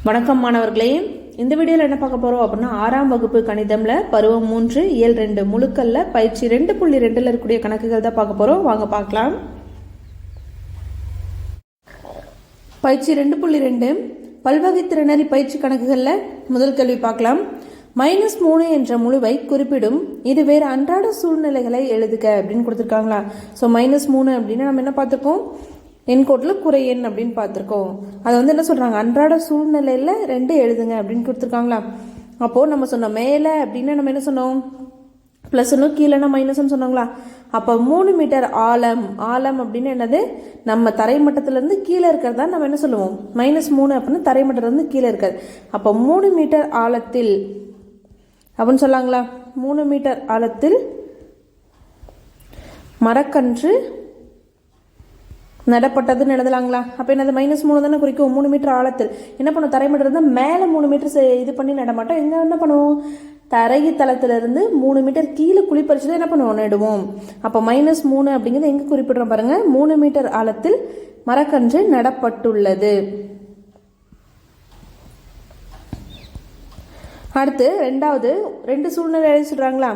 வணக்கம் மாணவர்களே, இந்த வீடியோவில் என்ன பார்க்க போகிறோம் அப்படின்னா 6ஆம் வகுப்பு கணிதம்ல பருவம் 3 இயல் 2 முழுக்கல்ல பயிற்சி 2.2ல் இருக்கக்கூடிய கணக்குகள் தான் பார்க்க போகிறோம். வாங்க பார்க்கலாம். பயிற்சி 2.2 பல்வகைத்திறனறி பயிற்சி கணக்குகளில் முதல் கேள்வி பார்க்கலாம். -3 என்ற முழுவை குறிப்பிடும் இது வேறு அன்றாட சூழ்நிலைகளை எழுதுக அப்படின்னு கொடுத்துருக்காங்களா. ஸோ -3 அப்படின்னா நம்ம என்ன பார்த்துருக்கோம், எண்கோட்டில் குறை எண் அப்படின்னு பார்த்துருக்கோம். அதை என்ன சொல்கிறாங்க, அன்றாட சூழ்நிலையில் 2 எழுதுங்க அப்படின்னு கொடுத்துருக்காங்களா. அப்போது நம்ம சொன்னோம் மேலே அப்படின்னா நம்ம என்ன சொன்னோம், +1 கீழேனா -ன்னு சொன்னாங்களா. அப்போ 3 மீட்டர் ஆழம் அப்படின்னு என்னது, நம்ம தரைமட்டத்திலேருந்து கீழே இருக்கிறதா நம்ம என்ன சொல்லுவோம், -3 அப்படின்னு தரைமட்டத்திலேருந்து கீழே இருக்காது. அப்போ 3 மீட்டர் ஆழத்தில் அப்படின்னு சொல்லாங்களா. 3 மீட்டர் ஆழத்தில் மரக்கன்று நடப்பட்டதுன்னு எழுதலாங்களா. அப்போ என்னது -3 தானே குறிக்கும். 3 மீட்டர் ஆழத்தில் என்ன பண்ணுவோம், தரைமட்டம் இருந்தால் மேலே 3 மீட்டர் இது பண்ணி நடமாட்டோம். எங்கே என்ன பண்ணுவோம், தரைத்தளத்திலிருந்து 3 மீட்டர் கீழே குழிப்பறிச்சு தான் என்ன பண்ணுவோம், நடுவோம். அப்போ -3 அப்படிங்கிறது எங்கே குறிப்பிடுறோம் பாருங்க, 3 மீட்டர் ஆழத்தில் மரக்கன்று நடப்பட்டுள்ளது. அடுத்து ரெண்டாவது 2 சூழ்நிலை எழுதி சொல்கிறாங்களா.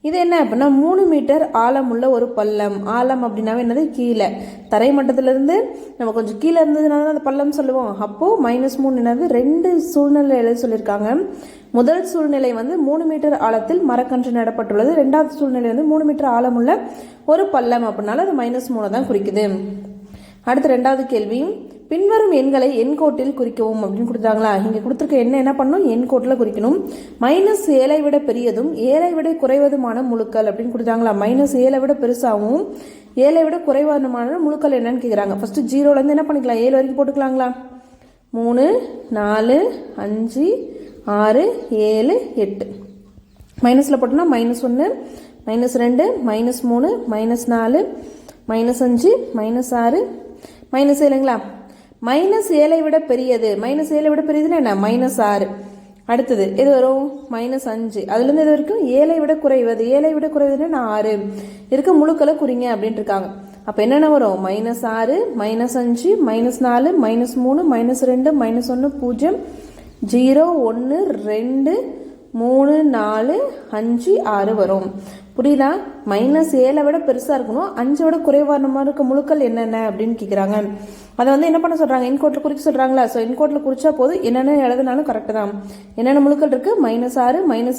இது என்ன அப்படின்னா 3 மீட்டர் ஆழம் உள்ள ஒரு பள்ளம். ஆழம் அப்படின்னாவே என்னது, கீழே தரைமட்டத்திலிருந்து நம்ம கொஞ்சம் கீழே இருந்ததுனால தான் அந்த பள்ளம் சொல்லுவோம். அப்போது -3 என்னது 2 சூழ்நிலை எழுத சொல்லியிருக்காங்க. முதல் சூழ்நிலை 3 மீட்டர் ஆழத்தில் மரக்கன்று நடப்பட்டுள்ளது. ரெண்டாவது சூழ்நிலை 3 மீட்டர் ஆழம் உள்ள ஒரு பள்ளம் அப்படின்னால அது -3 தான் குறிக்குது. அடுத்து ரெண்டாவது கேள்வி, பின்வரும் எண்களை எண்கோட்டில் குறிக்கவும் அப்படின்னு கொடுத்தாங்களா. இங்கே கொடுத்துருக்க என்ன பண்ணணும், எண்கோட்டில் குறிக்கணும். -7 விட பெரியதும் 7 விட குறைவதுமான முழுக்கள் அப்படின்னு கொடுத்தாங்களா. -7 விட பெருசாகவும் 7 விட குறைவான முழுக்கள் என்னன்னு கேட்குறாங்க. ஃபர்ஸ்ட் 0லேருந்து என்ன பண்ணிக்கலாம், 7 வரைக்கும் போட்டுக்கலாங்களா. 3 4 5 6 7 8 மைனஸில் போட்டோம்னா -1 -2 -3 -4 -5 -6 -7ங்களா. -7 விட பெரியது, -7 விட பெரியதுன்னா என்ன, -6. அடுத்தது இது வரும் -5. அதுலேருந்து இது வரைக்கும் 7 விட குறைவது, 7 விட குறைவதுன்னா 6 இருக்க முழுக்களை குறிங்க அப்படின்ட்டு இருக்காங்க. அப்போ என்னென்ன வரும், -6 -5 -4 -3 -2 -1 0 0 1 2 3 4 5 6 வரும். புரியுதா. -7 விட பெருசாக இருக்கணும், 5 விட குறைவான இருக்க முழுக்கள் என்னென்ன அப்படின்னு கேட்குறாங்க. அதை என்ன பண்ண சொல்கிறாங்க, எண்கோட்டில் குறிக்க சொல்கிறாங்களா. ஸோ எண்கோட்டில் குறிச்சா போதும், என்னென்ன எழுதினாலும் கரெக்டு தான். என்னென்ன முழுக்கள் இருக்குது, -6 -5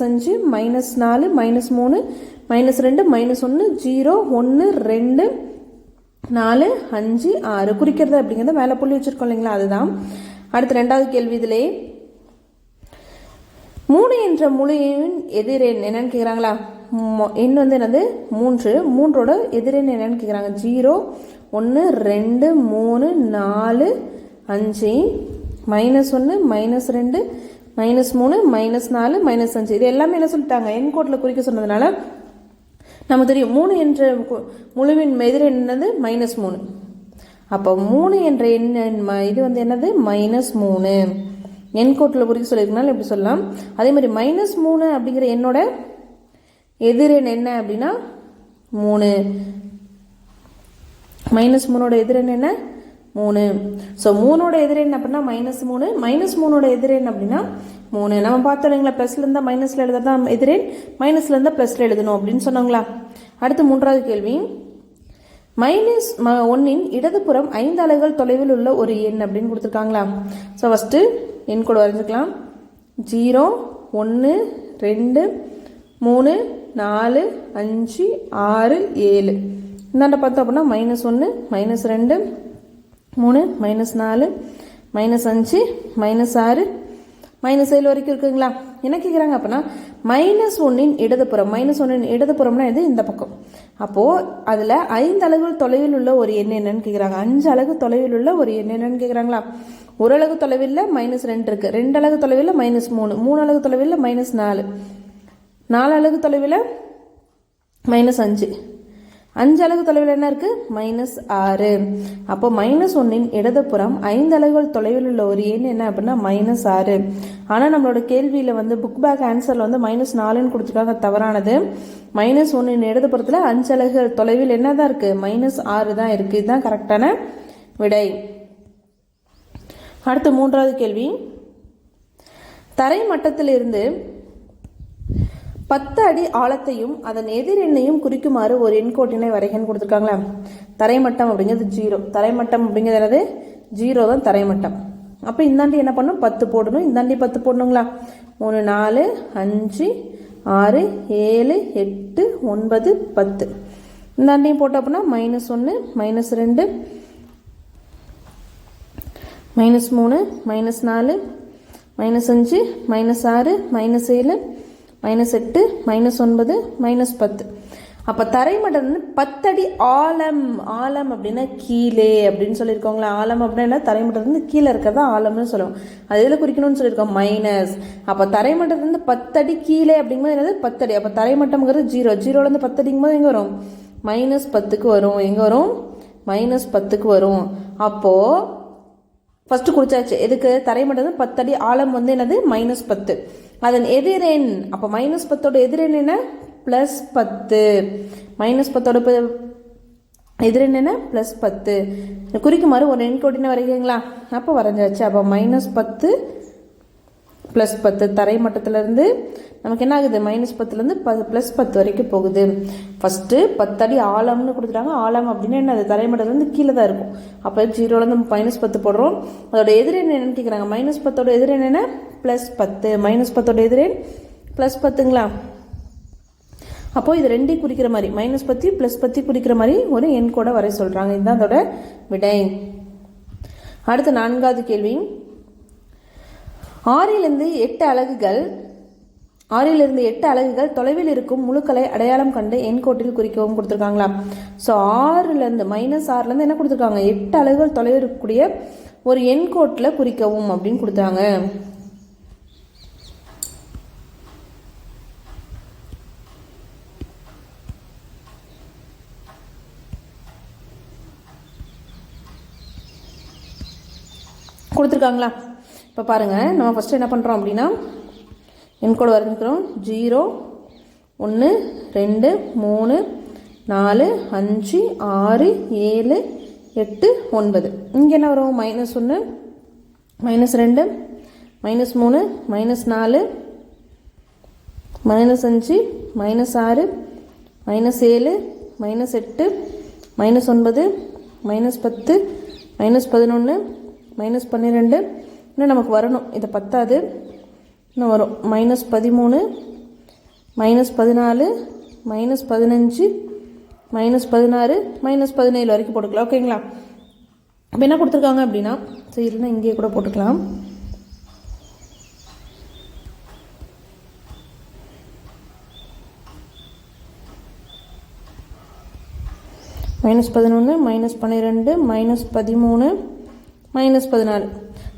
-4 -3 -2 -1 0 1 2 4 5 6 குறிக்கிறது அப்படிங்கிறத மேலே புள்ளி வச்சுருக்கோம் இல்லைங்களா, அதுதான். அடுத்து ரெண்டாவது கேள்வி, இதிலே 3 என்ற முழு எண் எதிரெண் என்னன்னு கேட்குறாங்களா. எண் என்னது 3, 3ஓட எதிரெண் என்னன்னு கேட்குறாங்க. 0 1 2 3 4 5 -1 -2 -3 -4 -5 இது எல்லாமே என்ன சொல்லிட்டாங்க, எண்கோட்டில் குறிக்க சொன்னதுனால நமக்கு தெரியும் 3 என்ற முழுவின் எதிரெண் என்னது -3. அப்போ 3 என்ற எண் இது என்னது -3 எண்கோட்டில் குறிக்க சொல்லியிருக்கனால எப்படி சொல்லலாம். அதே மாதிரி -3 அப்படிங்கிற எண்ணோட எதிரெண் என்ன அப்படின்னா 3. -3ஓட எதிரெண் என்ன 3. ஸோ 3ஓட எதிரெண் அப்படின்னா -3, -3ஓட எதிரெண் அப்படின்னா 3. நம்ம பார்த்தோம் இல்லைங்களா, ப்ளஸ்ல இருந்தால் மைனஸில் எழுதுறதா எதிரெண், மைனஸ்ல இருந்தால் ப்ளஸ்ல எழுதணும் அப்படின்னு சொன்னாங்களா. அடுத்து மூன்றாவது கேள்வி, -1 இடதுபுறம் 5 அலகுகள் தொலைவில் உள்ள ஒரு எண் அப்படின்னு கொடுத்துருக்காங்களா. ஸோ ஃபஸ்ட்டு எண் கூட வரைஞ்சிக்கலாம். 0 1 2 3 4 5 6 7 இந்தாண்ட பார்த்தோம் அப்படின்னா -1 -2 3 -4 -5 -6 -7 வரைக்கும் இருக்குங்களா. என்ன கேட்குறாங்க அப்படின்னா -1 இடதுபுறம், -1 இடதுபுறம்னா இது இந்த பக்கம். அப்போது அதில் 5 அலகுகள் தொலைவில் உள்ள ஒரு எண் என்னன்னு கேட்குறாங்க. 5 அலகு தொலைவில் உள்ள ஒரு எண் என்னன்னு கேட்குறாங்களா. 1 அலகு தொலைவில் -2 இருக்குது, 2 அலகு தொலைவில் -3, 3 அலகு தொலைவில் -4, 4 அலகு தொலைவில் -5, 5 அலகு தொலைவில் என்ன இருக்குது, -6. அப்போ -1 இடதுபுறம் 5 அலகுகள் தொலைவில் உள்ள ஒரு எண் என்ன அப்படின்னா -6. ஆனால் நம்மளோட கேள்வியில் புக் பேக் ஆன்சரில் -4ன்னு கொடுத்துருக்காங்க, தவறானது. -1 இடதுபுறத்தில் 5 அலகுகள் தொலைவில் என்ன தான் இருக்குது, -6 தான் இருக்குது. இதுதான் கரெக்டான விடை. அடுத்து மூன்றாவது கேள்வி, தரை மட்டத்திலிருந்து 10 அடி ஆழத்தையும் அதன் எதிரெண்ணையும் குறிக்குமாறு ஒரு எண்கோட்டினை வரைகன்னு கொடுத்துருக்காங்களா. தரைமட்டம் அப்படிங்கிறது 0. தரைமட்டம் அப்படிங்கிறது என்னது? 0 தான் தரைமட்டம். அப்போ இந்தாண்டி என்ன பண்ணணும்? 10 போடணும். இந்தாண்டி 10 போடணுங்களா? 3 4 5 6 7 8 9 10. இந்தாண்டையும் போட்டோம் அப்படின்னா -1 -2 -2 -3 -4 -5 -6 -7 -8 -9 -10. அப்போ தரைமட்டம் வந்து 10 அடி ஆழம். ஆழம் அப்படின்னா கீழே அப்படின்னு சொல்லியிருக்கோங்களா. ஆழம் அப்படின்னா தரைமட்டத்துலேருந்து கீழே இருக்கிறதா ஆழம்னு சொல்லுவோம். அது எதில் குறிக்கணும்னு சொல்லியிருக்கோம்? மைனஸ். அப்போ தரைமட்டத்துலேருந்து 10 அடி கீழே அப்படிங்கும்போது என்னது? 10 அடி. அப்போ தரைமட்டம்ங்கிறது 0. 0லேருந்து 10 அடிங்கும்போது எங்கே வரும்? -10க்கு வரும். எங்கே வரும்? -10க்கு வரும். அப்போது ஃபஸ்ட்டு குறிச்சாச்சு. எதுக்கு? தரைமட்டம் 10 அடி ஆழம் வந்து என்னது? -10. அதன் எதிரெண், அப்போ -10ஓட எதிரெண் என்ன? +10. -10ஓட எதிரெண் என்ன? +10. குறிக்குமாறு ஒரு எண்கோட்டினை வரைக்கிறீங்களா? அப்போ வரைஞ்சாச்சு. அப்போ -10 +10 தரைமட்டத்திலேருந்து நமக்கு என்ன ஆகுது? -10லேருந்து +10 வரைக்கும் போகுது. ஃபஸ்ட்டு 10 அடி ஆழம்னு கொடுத்துட்டாங்க. ஆழம் அப்படின்னா என்ன? அது தரைமட்டத்துலேருந்து கீழே தான் இருக்கும். அப்போ 0லேருந்து -10 போடுறோம். அதோட எதிரெண் என்னன்னு கேட்குறாங்க. -10ஓட எதிரெண் என்ன? +10. -10ஓட எதிரெண் +10ங்களா. அப்போது இது ரெண்டையும் குறிக்கிற மாதிரி -10 +10 குறிக்கிற மாதிரி ஒரு எண் கூட வரை சொல்கிறாங்க. இதுதான் அதோட விடை. அடுத்து 4வது கேள்வி. 6லிருந்து 8 அலகுகள் தொலைவில் இருக்கும் முழுக்களை அடையாளம் கண்டு எண்கோட்டில் குறிக்கவும் கொடுத்துருக்காங்களா. ஸோ 6லேருந்து -6லேருந்து என்ன கொடுத்துருக்காங்க? 8 அலகுகள் தொலைவில் இருக்கக்கூடிய ஒரு எண்கோட்டில் குறிக்கவும் அப்படின்னு கொடுத்தாங்க. கொடுத்துருக்காங்களா. இப்போ பாருங்கள், நம்ம ஃபஸ்ட்டு என்ன பண்ணுறோம் அப்படின்னா எண்கோடு வரைஞ்சிக்கிறோம். 0 1 2 3 4 5 6 7 8 9. இங்கே என்ன வரும்? -1 -2 -3 -4 -5 -6 -7 -8 -9 -10 -11 இன்னும் நமக்கு வரணும். இதை 10வது இன்னும் வரும். -13 -14 -15 -16 -17 வரைக்கும் போட்டுக்கலாம். ஓகேங்களா. இப்போ என்ன கொடுத்துருக்காங்க அப்படின்னா, சரினா இங்கேயே கூட போட்டுக்கலாம். -11 -12 -13 -14.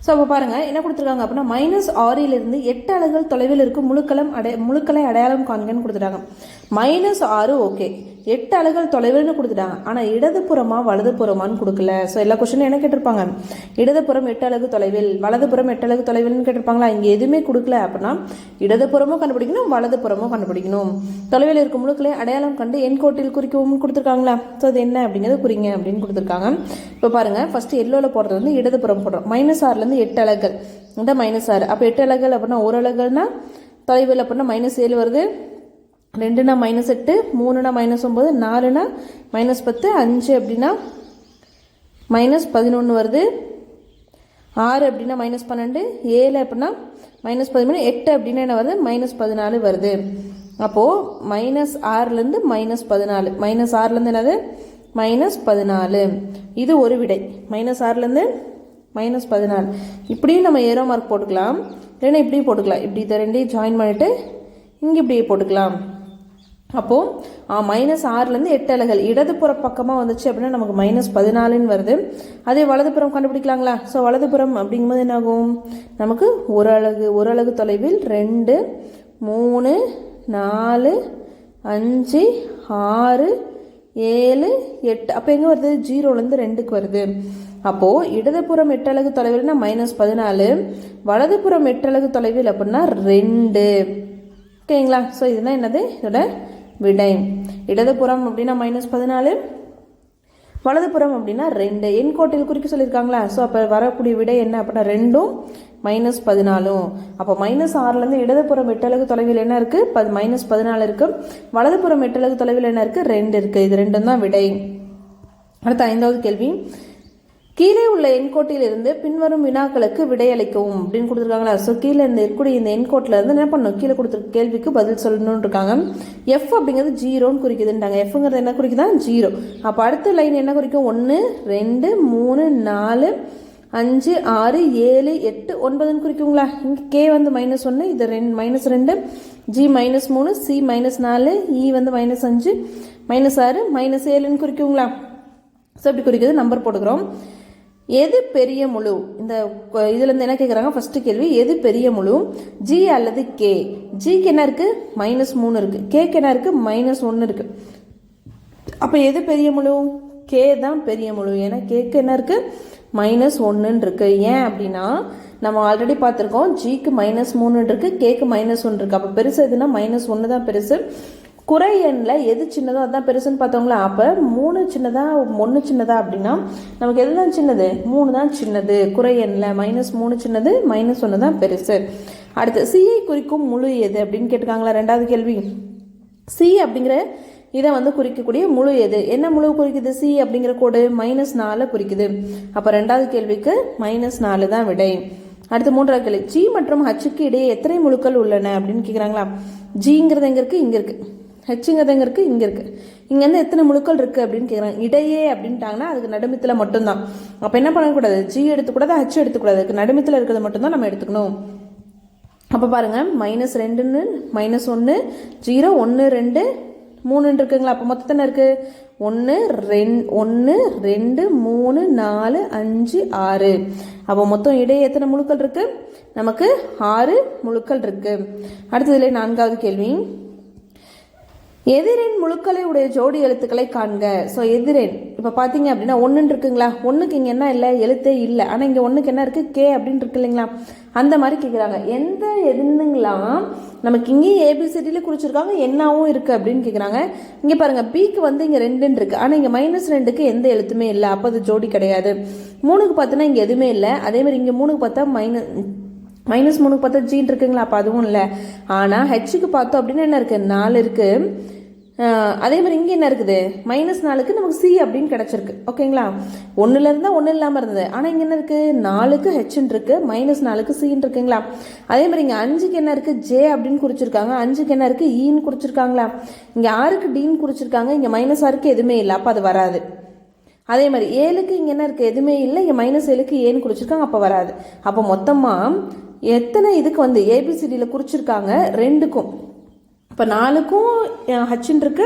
ஸோ அப்போ பாருங்கள் என்ன கொடுத்துருக்காங்க அப்படின்னா -6லிருந்து 8 அலகுகள் தொலைவில் இருக்கும் முழுக்களை அடையாளம் காண்கன்னு கொடுத்துட்டாங்க. -6 ஓகே, 8 அலகுகள் தொலைவில்னு கொடுத்துட்டாங்க. ஆனால் இடதுபுறமா வலதுபுறமான்னு கொடுக்கல. ஸோ எல்லா கொஸ்டினும் என்ன கேட்டிருப்பாங்க? இடதுபுறம் 8 அலகு தொலைவில், வலதுபுறம் 8 அலகு தொலைவில்னு கேட்டிருப்பாங்களா. இங்கே எதுவுமே கொடுக்கல அப்படின்னா இடதுபுறமும் கண்டுபிடிக்கணும், வலதுபுறமும் கண்டுபிடிக்கணும். தொலைவில் இருக்கும் முழுக்களை அடையாளம் கண்டு எண்கோட்டில் குறிக்கவும் கொடுத்துருக்காங்களா. ஸோ அது என்ன அப்படிங்கிறது குறிங்க அப்படின்னு கொடுத்துருக்காங்க. இப்போ பாருங்கள், ஃபஸ்ட்டு எல்லோவில் போடுறது வந்து இடதுபுறம் போடுறோம். -6லேருந்து 8 அலகுகள் இந்த -6. அப்போ 8 அலகுகள் அப்படின்னா 1 அலகுகள்னா தொலைவில் அப்படின்னா -7 வருது. 2னா -8, 3னா -9, 4னா -10, 5 அப்படின்னா -11 வருது, 6 அப்படின்னா -12, 7 அப்படின்னா -13, 8 அப்படின்னா என்ன வருது? -14 வருது. அப்போது -6லேருந்து -14, -6லேருந்து என்னது? -14. இது ஒரு விடை. -6லேருந்து -14. இப்படியும் நம்ம ஏரோ மார்க் போட்டுக்கலாம், இல்லைன்னா இப்படியும் போட்டுக்கலாம். இப்படி இதை ரெண்டையும் ஜாயின் பண்ணிவிட்டு இங்கே இப்படியே போட்டுக்கலாம். அப்போது -6லேருந்து 8 அலகுகள் இடதுபுற பக்கமாக வந்துச்சு அப்படின்னா நமக்கு -14ன்னு வருது. அதே வலதுபுறம் கண்டுபிடிக்கலாங்களா. ஸோ வலதுபுறம் அப்படிங்கும்போது என்ன ஆகும்? நமக்கு ஒரு அலகு தொலைவில் 2 3 4 5 6 7 8. அப்போ எங்கே வருது? 0லேருந்து 2க்கு வருது. அப்போது இடதுபுறம் 8 அலகு தொலைவில்னா -14, வலதுபுறம் 8 அலகு தொலைவில் அப்படின்னா 2. ஓகேங்களா. ஸோ இதுதான் என்னது? இதோட விடை. இடதுபுறம் அப்படின்னா -14, வலதுபுறம் அப்படின்னா 2. எண்கோட்டில் குறிக்க சொல்லியிருக்காங்களா. ஸோ அப்போ வரக்கூடிய விடை என்ன அப்படின்னா 2ம் -14. அப்போ -6லேருந்து இடதுபுறம் 8 அலகு தொலைவில் என்ன இருக்குது? -14 இருக்குது. வலதுபுறம் 8 அலகு தொலைவில் என்ன இருக்குது? 2 இருக்குது. இது ரெண்டும் தான் விடை. அடுத்த 5வது கேள்வி, கீழே உள்ள எண்கோட்டிலிருந்து பின்வரும் வினாக்களுக்கு விடையளிக்கவும் அப்படின்னு கொடுத்துருக்காங்களா. ஸோ கீழே இருக்கக்கூடிய இந்த எண்கோட்டில் இருந்து என்ன பண்ணணும்? கீழே கொடுத்துருக்க கேள்விக்கு பதில் சொல்லணும்னு இருக்காங்க. எஃப் அப்படிங்கிறது 0ன்னு குறிக்குதுன்றாங்க. எஃப்ங்கிறது என்ன குறிக்குதா? 0. அப்போ அடுத்த லைன் என்ன குறிக்கும்? 1 2 3 4 5 6 7 8 9ன்னு குறிக்குங்களா. இங்கே கே வந்து -1, இது -2, ஜி -3, சி -4, இ வந்து -5, -6 -7ன்னு குறிக்குங்களா. ஸோ இப்படி குறிக்கிறது நம்பர் போட்டுக்கிறோம். எது பெரிய முழு? இந்த இதுலேருந்து என்ன கேட்குறாங்க? ஃபர்ஸ்ட் கேள்வி, எது பெரிய முழு? ஜி அல்லது கே? ஜிக்கு என்ன இருக்குது? -3 இருக்குது. கேக்கு என்ன இருக்குது? -1 இருக்குது. அப்போ எது பெரிய முழு? கே தான் பெரிய முழு. ஏன்னா கேக்கு என்ன இருக்குது? -1 இருக்குது. ஏன் அப்படின்னா நம்ம ஆல்ரெடி பார்த்துருக்கோம், ஜிக்கு -3 இருக்குது, கேக்கு -1 இருக்குது. அப்போ பெருசு எதுனா -1 தான் பெருசு. குறை எண்ணில் எது சின்னதோ அதுதான் பெருசுன்னு பார்த்தோங்களா. அப்போ 3 சின்னதா 1 சின்னதா அப்படின்னா நமக்கு எது தான் சின்னது? 3 தான் சின்னது. குறை எண்ணில் -3 சின்னது, -1 தான் பெருசு. அடுத்து சியை குறிக்கும் முழு எது அப்படின்னு கேட்டுக்காங்களா. 2வது கேள்வி, சி அப்படிங்கிற இதை வந்து குறிக்கக்கூடிய முழு எது? என்ன முழு குறிக்குது? சி அப்படிங்கிற கோடு -4 குறிக்குது. அப்போ 2வது கேள்விக்கு -4 தான் விடை. அடுத்து 3வது கேள்வி, ஜி மற்றும் ஹச்சுக்கு இடையே எத்தனை முழுக்கள் உள்ளன அப்படின்னு கேட்குறாங்களா. ஜிங்கிறது எங்கே இருக்குது? இங்கே இருக்குது. ஹெச்சுங்கிறது எங்கே இருக்குது? இங்கே இருக்குது. இங்கே வந்து எத்தனை முழுக்கள் இருக்குது அப்படின்னு கேட்குறாங்க. இடையே அப்படின்ட்டாங்கன்னா அதுக்கு நடுமித்தில் மட்டும்தான். அப்போ என்ன பண்ணக்கூடாது? ஜி எடுத்துக்கூடாது, ஹச் எடுத்துக்கூடாது. அதுக்கு நடுமித்தில் இருக்கிறது மட்டும்தான் நம்ம எடுத்துக்கணும். அப்போ பாருங்கள், -2 -1 0 1 2 3 இருக்குங்களா. அப்போ மொத்தம் இருக்குது 1 2 3 4 5 6. அப்போ மொத்தம் இடையே எத்தனை முழுக்கள் இருக்குது? நமக்கு 6 முழுக்கள் இருக்குது. அடுத்ததுல 4வது கேள்வி, எதிரெண் முழுக்களை உடைய ஜோடி எழுத்துக்களை காண்க. ஸோ எதிரெண் இப்போ பார்த்தீங்க அப்படின்னா 1 இருக்குங்களா. 1க்கு இங்கே என்ன இல்லை? எழுத்தே இல்லை. ஆனால் இங்கே 1க்கு என்ன இருக்குது? கே அப்படின்னு இருக்கு இல்லைங்களா. அந்த மாதிரி கேட்குறாங்க. எந்த எண்ணுங்களாம் நமக்கு இங்கேயும் ஏபிசிடியில் குறிச்சிருக்காங்க, என்னாவும் இருக்குது அப்படின்னு கேட்குறாங்க. இங்கே பாருங்கள், பிக்கு வந்து இங்கே 2 இருக்குது. ஆனால் இங்கே -2க்கு எந்த எழுத்துமே இல்லை. அப்போ அது ஜோடி கிடையாது. 3க்கு பார்த்தோன்னா இங்கே எதுவுமே இல்லை. அதேமாதிரி இங்கே 3க்கு பார்த்தா -3க்கு பார்த்தா ஜீன் இருக்குங்களா. அப்போ அதுவும் இல்லை. ஆனால் ஹெச்சுக்கு பார்த்தோம் அப்படின்னா என்ன இருக்குது? 4 இருக்குது. அதே மாதிரி இங்கே என்ன இருக்குது? -4க்கு நமக்கு சி அப்படின்னு கிடச்சிருக்கு. ஓகேங்களா. 1ல் இருந்தால் 1 இல்லாமல் இருந்தது. ஆனால் இங்கே என்ன இருக்குது? 4க்கு ஹெச்ன்னு இருக்குது, -4க்கு சின்னு இருக்குங்களா. அதே மாதிரி இங்கே 5க்கு என்ன இருக்குது? ஜே அப்படின்னு குறிச்சிருக்காங்க. 5க்கு என்ன இருக்குது? ஈன்னு குறிச்சிருக்காங்களா. இங்கே 6க்கு டின்னு குறிச்சிருக்காங்க. இங்கே -6க்கு எதுவுமே இல்லை. அப்போ அது வராது. அதே மாதிரி 7க்கு இங்கே என்ன இருக்குது? எதுவுமே இல்லை. இங்கே -7க்கு ஏன்னு குறிச்சிருக்காங்க. அப்போ வராது. அப்போ மொத்தமாக எத்தனை இதுக்கு வந்து ஏபிசிடியில் குறிச்சிருக்காங்க? 2க்கும். இப்போ 4க்கும் ஹச்சுன்னு இருக்கு,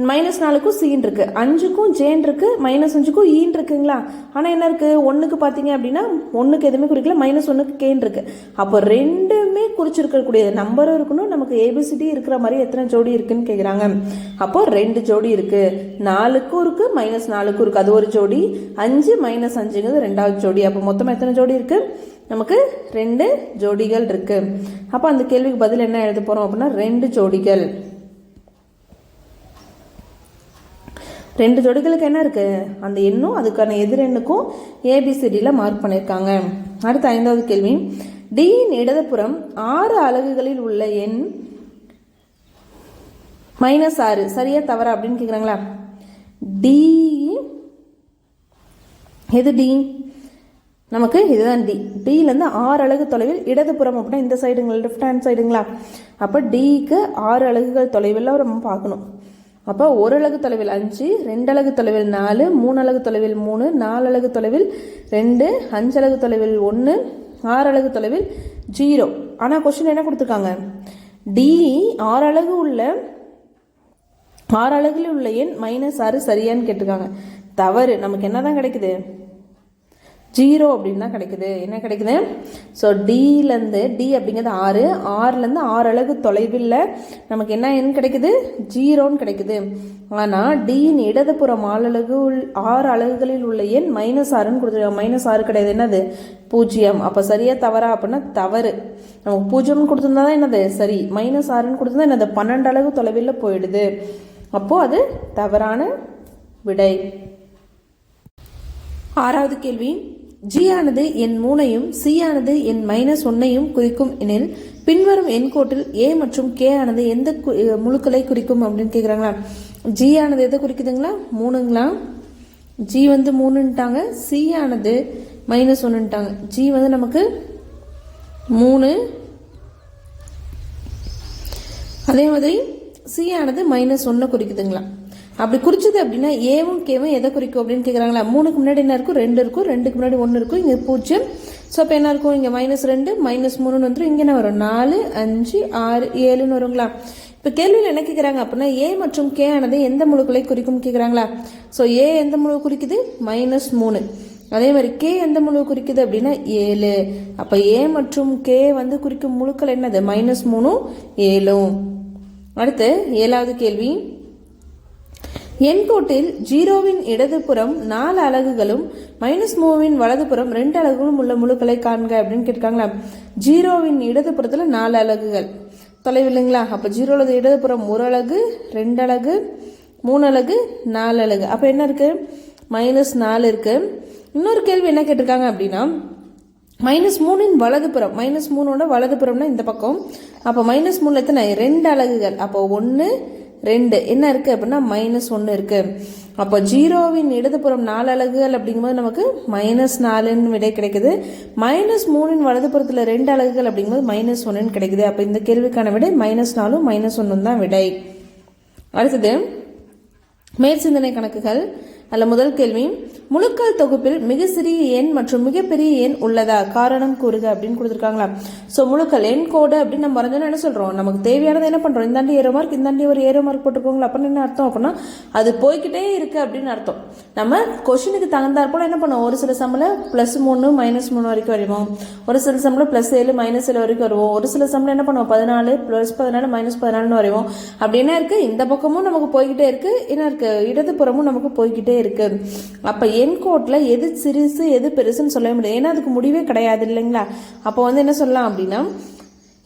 -4க்கும் சீன் இருக்கு, 5க்கும் ஜேன் இருக்கு, -5க்கும் ஈன் இருக்குங்களா. ஆனால் என்ன இருக்கு? 1க்கு பார்த்தீங்க அப்படின்னா 1க்கு எதுவுமே குறிக்கல, -1க்கு கேன் இருக்கு. அப்போ ரெண்டுமே குறிச்சிருக்கக்கூடிய நம்பரும் இருக்கணும். நமக்கு ஏபிசிடி இருக்கிற மாதிரி எத்தனை ஜோடி இருக்குன்னு கேட்குறாங்க. அப்போ 2 ஜோடி இருக்கு. 4க்கும் இருக்கு, -4க்கும் இருக்கு, அது ஒரு ஜோடி. 5 -5ங்கிறது 2வது ஜோடி. அப்போ மொத்தம் எத்தனை ஜோடி இருக்கு? நமக்கு 2 ஜோடிகள் இருக்கு. அப்போ அந்த கேள்விக்கு பதில் என்ன எழுத போறோம் அப்படின்னா 2 ஜோடிகள். 2 ஜோடிகளுக்கு என்ன இருக்கு? அந்த எண்ணும் அதுக்கான எதிரெண்ணுக்கும் ஏபிசிடியில் மார்க் பண்ணியிருக்காங்க. அடுத்த 5வது கேள்வி, டியின் இடதுபுறம் 6 அலகுகளில் உள்ள எண் -6 சரியா தவறா அப்படின்னு கேட்குறாங்களா. டி எது? டி நமக்கு இதுதான் டி. டியிலேருந்து 6 அலகு தொலைவில் இடதுபுறம் அப்படின்னா இந்த சைடுங்களா, லெஃப்ட் ஹேண்ட் சைடுங்களா. அப்போ டிக்கு 6 அலகுகள் தொலைவில் நம்ம பார்க்கணும். அப்போ 1 அலகு தொலைவில் 5, 2 அலகு தொலைவில் 4, 3 அலகு தொலைவில் 3, 4 அலகு தொலைவில் 2, 5 அலகு தொலைவில் 1, 6 அலகு தொலைவில் 0. ஆனால் கொஸ்டின் என்ன கொடுத்துருக்காங்க? டி 6 அலகுல உள்ள எண் -6 சரியான்னு கேட்டிருக்காங்க. தவறு. நமக்கு என்ன தான் கிடைக்குது? 0 அப்படின்னு தான் கிடைக்குது. என்ன கிடைக்குது? ஸோ டிலேருந்து டி அப்படிங்கிறது 6, 6லேருந்து 6 அலகு தொலைவில் நமக்கு என்ன எண் கிடைக்குது? 0ன்னு கிடைக்குது. ஆனால் டியின் இடதுபுறம் 6 அலகுகளில் உள்ள எண் -6ன்னு கொடுத்துருக்காங்க. -6 கிடையாது. என்னது? 0. அப்போ சரியா தவறா அப்படின்னா தவறு. நமக்கு 0ன்னு கொடுத்துருந்தா தான் என்னது சரி. -6ன்னு கொடுத்துருந்தா என்னது 12 அலகு தொலைவில் போயிடுது. அப்போது அது தவறான விடை. 6வது கேள்வி, ஜி ஆனது எண் 3ஐயும் சி ஆனது எண் -1ஐயும் குறிக்கும் எனில் பின்வரும் எண்கோட்டில் ஏ மற்றும் கே ஆனது எந்த முழுக்களை குறிக்கும் அப்படின்னு கேட்குறாங்களா. ஜி ஆனது எதை குறிக்குதுங்களா, 3ங்களா. ஜி வந்து 3ன்ட்டாங்க, சி ஆனது -1ன்ட்டாங்க. ஜி வந்து நமக்கு 3, அதே மாதிரி சி ஆனது -1 குறிக்குதுங்களா. அப்படி குறிச்சது அப்படின்னா ஏவும் கேவும் எதை குறிக்கும் அப்படின்னு கேட்குறாங்களா. 3க்கு முன்னாடி என்ன இருக்கும், 2 இருக்கும், 2க்கு முன்னாடி 1 இருக்கும், இங்கே 0. ஸோ அப்போ என்ன இருக்கும், இங்கே -2 -3 வந்துடும். இங்கே என்ன வரும், 4 5 6 7ன்னு வருங்களா. இப்போ கேள்வியில் என்ன கேட்குறாங்க அப்படின்னா ஏ மற்றும் கே ஆனது எந்த முழுக்களை குறிக்கும் கேட்குறாங்களா. ஸோ ஏ எந்த முழு குறிக்குது, -3. அதே மாதிரி கே எந்த முழு குறிக்குது அப்படின்னா 7. அப்போ ஏ மற்றும் கே வந்து குறிக்கும் முழுக்கள் என்னது, -3 7. அடுத்து 7வது கேள்வி, எண்கோட்டில் 0வின் இடதுபுறம் 4 அலகுகளும் -3வின் வலதுபுறம் 2 அலகுகளும் உள்ள முழுக்களை காண்க அப்படின்னு கேட்காங்களா. 0வின் இடதுபுறத்தில் 4 அலகுகள் தொலைவு இல்லைங்களா. அப்போ 0வது இடதுபுறம் 1 அலகு, 2 அலகு, 3 அலகு, 4 அலகு. அப்போ என்ன இருக்கு, -4 இருக்கு. இன்னொரு கேள்வி என்ன கேட்டிருக்காங்க அப்படின்னா -3ன் வலதுபுறம், -3ஓட வலதுபுறம்னா இந்த பக்கம். அப்போ -3 எத்தனை, 2 அலகுகள். அப்போ 1 2 என்ன இருக்குது அப்படின்னா -1 இருக்குது. அப்போ 0வின் இடதுபுறம் 4 அலகுகள் அப்படிங்கும்போது நமக்கு -4ன்னு விடை கிடைக்குது. -3ன் வலதுபுறத்தில் 2 அலகுகள் அப்படிங்கும்போது -1ன்னு கிடைக்குது. அப்போ இந்த கேள்விக்கான விடை -4 -1 தான் விடை. அடுத்தது மேற்சிந்தனை கணக்குகள். அதில் முதல் கேள்வி, முழுக்கள் தொகுப்பில் மிக சிறிய எண் மற்றும் மிகப்பெரிய எண் உள்ளதா, காரணம் கூறுக அப்படின்னு கொடுத்துருக்காங்களா. ஸோ முழுக்கள் எண் கோடு அப்படின்னு நம்ம வரைஞ்சோன்னா என்ன சொல்கிறோம், நமக்கு தேவையானது என்ன பண்ணுறோம், இந்தாண்டி ஏரோ மார்க் இந்தாண்டி ஒரு ஏரோ மார்க் போட்டுருக்கோங்களா. அப்படின்னு என்ன அர்த்தம் அப்படின்னா அது போய்கிட்டே இருக்குது அப்படின்னு அர்த்தம். நம்ம கொஷினுக்கு தகுந்தாற் போல் என்ன பண்ணுவோம், ஒரு சில சம்மில் +3 -3 வரைக்கும் வருவோம், ஒரு சில சம்மில் +7 -7 வரைக்கும் வருவோம், ஒரு சில சம்மில் என்ன பண்ணுவோம் 14 +14 -14ன்னு வருவோம். அப்படி என்ன இருக்குது, இந்த பக்கமும் நமக்கு போய்கிட்டே இருக்குது, என்ன இருக்குது இடதுபுறமும் நமக்கு போய்கிட்டே இருக்கு. அப்ப எண் கோட்ல எது சிறுசு எது பெருசுன்னு சொல்ல முடியாது, ஏன்னா அதுக்கு முடிவே கிடையாது இல்லைங்களா. அப்போ வந்து என்ன சொல்லலாம் அப்படின்னா